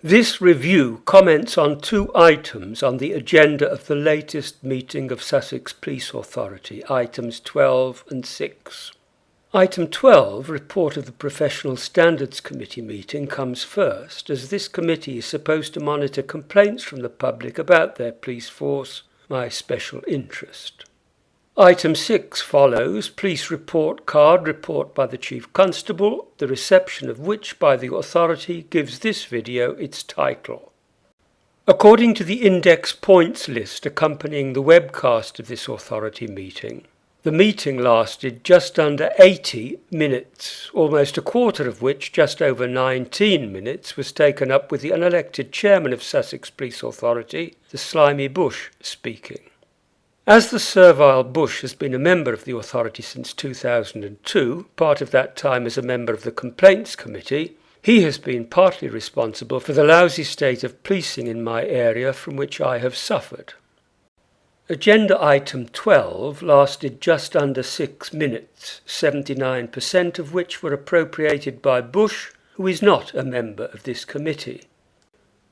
This review comments on two items on the agenda of the latest meeting of Sussex Police Authority, items 12 and 6. Item 12, report of the Professional Standards Committee meeting, comes first, as this committee is supposed to monitor complaints from the public about their police force, my special interest. Item 6 follows, police report card report by the Chief Constable, the reception of which by the authority gives this video its title. According to the index points list accompanying the webcast of this authority meeting, the meeting lasted just under 80 minutes, almost a quarter of which, just over 19 minutes, was taken up with the unelected chairman of Sussex Police Authority, the slimy Bush, speaking. As the servile Bush has been a member of the authority since 2002, part of that time as a member of the Complaints Committee, he has been partly responsible for the lousy state of policing in my area from which I have suffered. Agenda item 12 lasted just under 6 minutes, 79% of which were appropriated by Bush, who is not a member of this committee.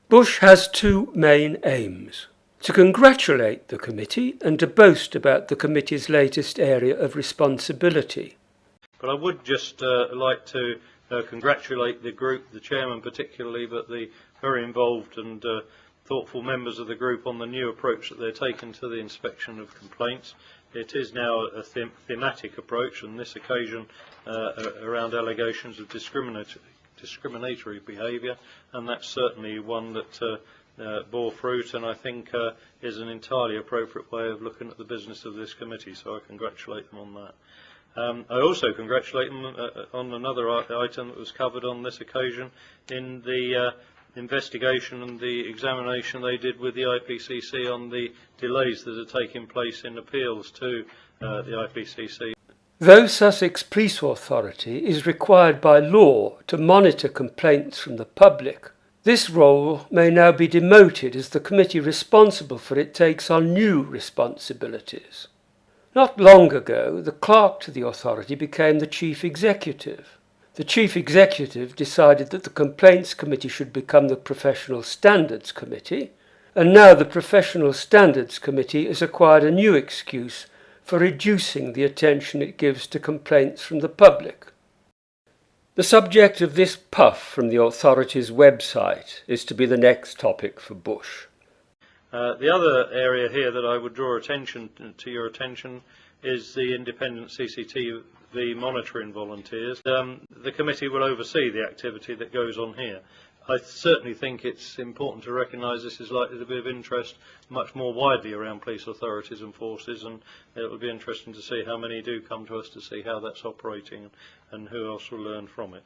Bush has two main aims: to congratulate the committee and to boast about the committee's latest area of responsibility. But I would just like to congratulate the group, the chairman particularly, but the very involved and thoughtful members of the group on the new approach that they're taking to the inspection of complaints. It is now a thematic approach, on this occasion around allegations of discriminatory behaviour, and that's certainly one that bore fruit, and I think is an entirely appropriate way of looking at the business of this committee, so I congratulate them on that. I also congratulate them on another item that was covered on this occasion in the investigation and the examination they did with the IPCC on the delays that are taking place in appeals to the IPCC. Though Sussex Police Authority is required by law to monitor complaints from the public, this role may now be demoted as the committee responsible for it takes on new responsibilities. Not long ago, the clerk to the authority became the chief executive. The chief executive decided that the Complaints Committee should become the Professional Standards Committee, and now the Professional Standards Committee has acquired a new excuse for reducing the attention it gives to complaints from the public. The subject of this puff from the authority's website is to be the next topic for Bush. The other area here that I would draw to your attention is the independent CCTV monitoring volunteers. The committee will oversee the activity that goes on here. I certainly think it's important to recognise this is likely to be of interest much more widely around police authorities and forces, and it will be interesting to see how many do come to us to see how that's operating and who else will learn from it.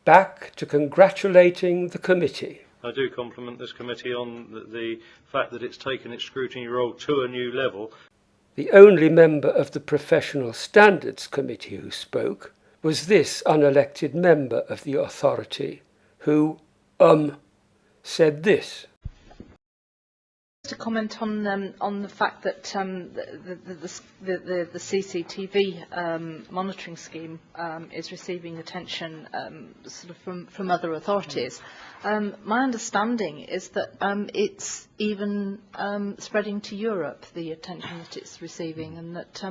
Back to congratulating the committee. I do compliment this committee on the fact that it's taken its scrutiny role to a new level. The only member of the Professional Standards Committee who spoke was this unelected member of the authority, who said this. To comment on the fact that the CCTV monitoring scheme is receiving attention sort of from other authorities. My understanding is that it's even spreading to Europe, the attention that it's receiving, and that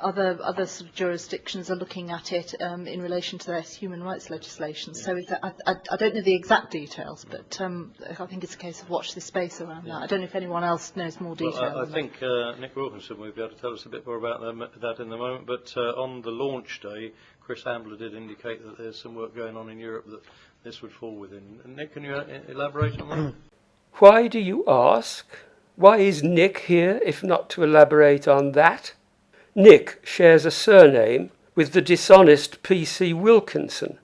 other sort of jurisdictions are looking at it in relation to their human rights legislation. So I don't know the exact details, but I think it's a case of watch this space around that. I don't know if anyone else knows more detail. Well, I think Nick Wilkinson will be able to tell us a bit more about that in the moment, but on the launch day, Chris Ambler did indicate that there's some work going on in Europe that this would fall within. Nick, can you elaborate on that? Why do you ask? Why is Nick here if not to elaborate on that? Nick shares a surname with the dishonest P.C. Wilkinson,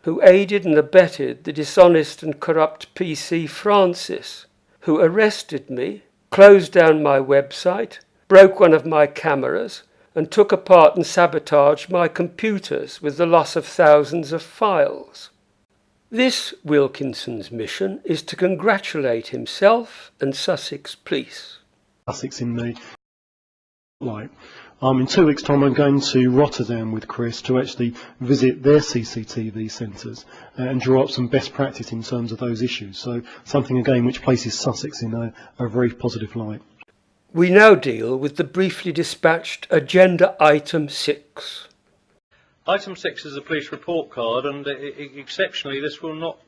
who aided and abetted the dishonest and corrupt P.C. Francis, who arrested me, closed down my website, broke one of my cameras, and took apart and sabotaged my computers with the loss of thousands of files. This Wilkinson's mission is to congratulate himself and Sussex Police. Sussex in the light. In 2 weeks' time, I'm going to Rotterdam with Chris to actually visit their CCTV centres and draw up some best practice in terms of those issues. So something, again, which places Sussex in a very positive light. We now deal with the briefly dispatched agenda item 6. Item 6 is a police report card, and exceptionally this will not,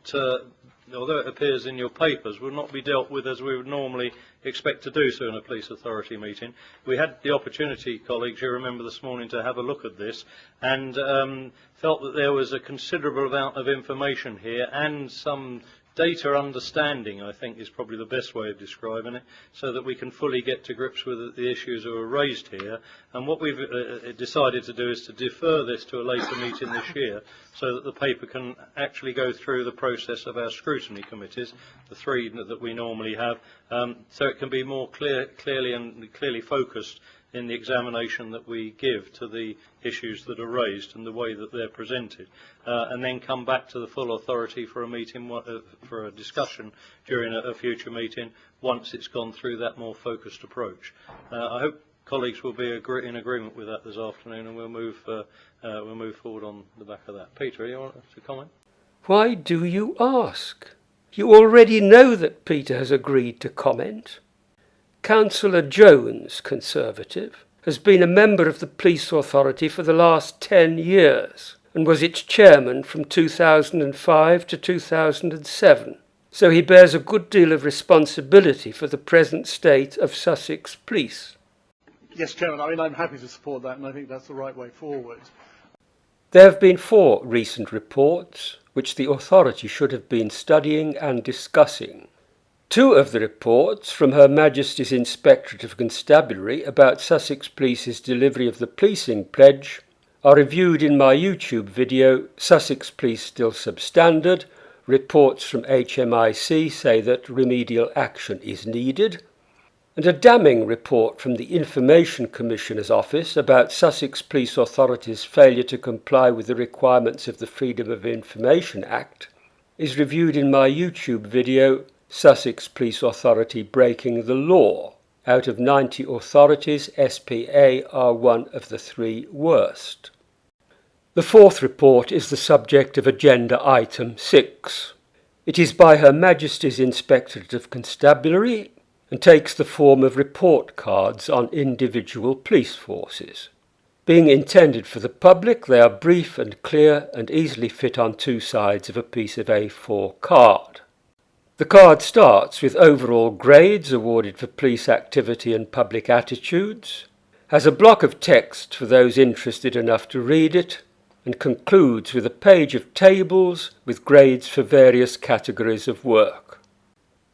although it appears in your papers, will not be dealt with as we would normally expect to do so in a police authority meeting. We had the opportunity, colleagues, you remember this morning, to have a look at this, and felt that there was a considerable amount of information here and some data understanding, I think, is probably the best way of describing it, so that we can fully get to grips with the issues that were raised here. And what we've decided to do is to defer this to a later meeting this year, so that the paper can actually go through the process of our scrutiny committees, the 3 that we normally have, so it can be more clearly focused in the examination that we give to the issues that are raised and the way that they're presented, and then come back to the full authority for a meeting, for a discussion during a future meeting once it's gone through that more focused approach. I hope colleagues will be in agreement with that this afternoon, and we'll move forward on the back of that. Peter, you want to comment? Why do you ask? You already know that Peter has agreed to comment. Councillor Jones, Conservative, has been a member of the police authority for the last 10 years and was its chairman from 2005 to 2007, so he bears a good deal of responsibility for the present state of Sussex Police. Yes, Chairman, I'm happy to support that, and I think that's the right way forward. There have been 4 recent reports which the authority should have been studying and discussing. 2 of the reports from Her Majesty's Inspectorate of Constabulary about Sussex Police's delivery of the policing pledge are reviewed in my YouTube video, Sussex Police Still Substandard. Reports from HMIC say that remedial action is needed, and a damning report from the Information Commissioner's Office about Sussex Police Authority's failure to comply with the requirements of the Freedom of Information Act is reviewed in my YouTube video, Sussex Police Authority Breaking the Law. Out of 90 authorities, SPA are one of the 3 worst. The 4th report is the subject of agenda item 6. It is by Her Majesty's Inspectorate of Constabulary and takes the form of report cards on individual police forces. Being intended for the public, they are brief and clear and easily fit on 2 sides of a piece of A4 card. The card starts with overall grades awarded for police activity and public attitudes, has a block of text for those interested enough to read it, and concludes with a page of tables with grades for various categories of work.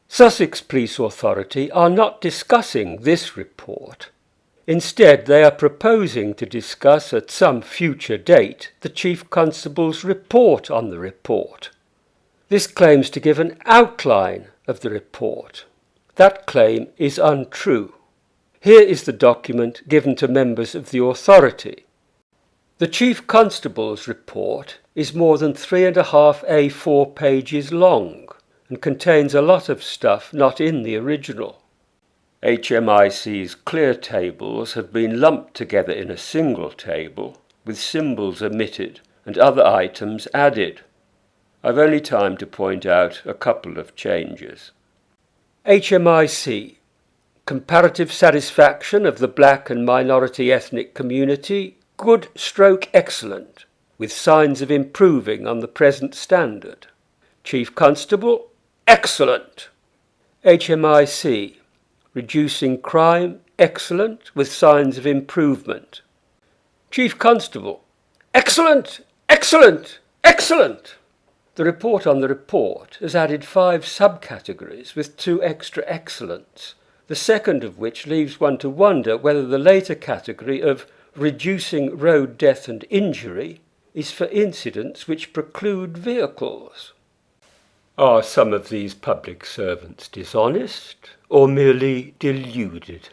Sussex Police Authority are not discussing this report. Instead, they are proposing to discuss at some future date the Chief Constable's report on the report. This claims to give an outline of the report. That claim is untrue. Here is the document given to members of the authority. The Chief Constable's report is more than 3.5 A4 pages long and contains a lot of stuff not in the original. HMIC's clear tables have been lumped together in a single table with symbols omitted and other items added. I've only time to point out a couple of changes. HMIC, comparative satisfaction of the black and minority ethnic community, good/excellent, with signs of improving on the present standard. Chief Constable, excellent. HMIC, reducing crime, excellent, with signs of improvement. Chief Constable, excellent, excellent, excellent. The report on the report has added 5 subcategories with 2 extra excellents, the second of which leaves one to wonder whether the later category of reducing road death and injury is for incidents which preclude vehicles. Are some of these public servants dishonest or merely deluded?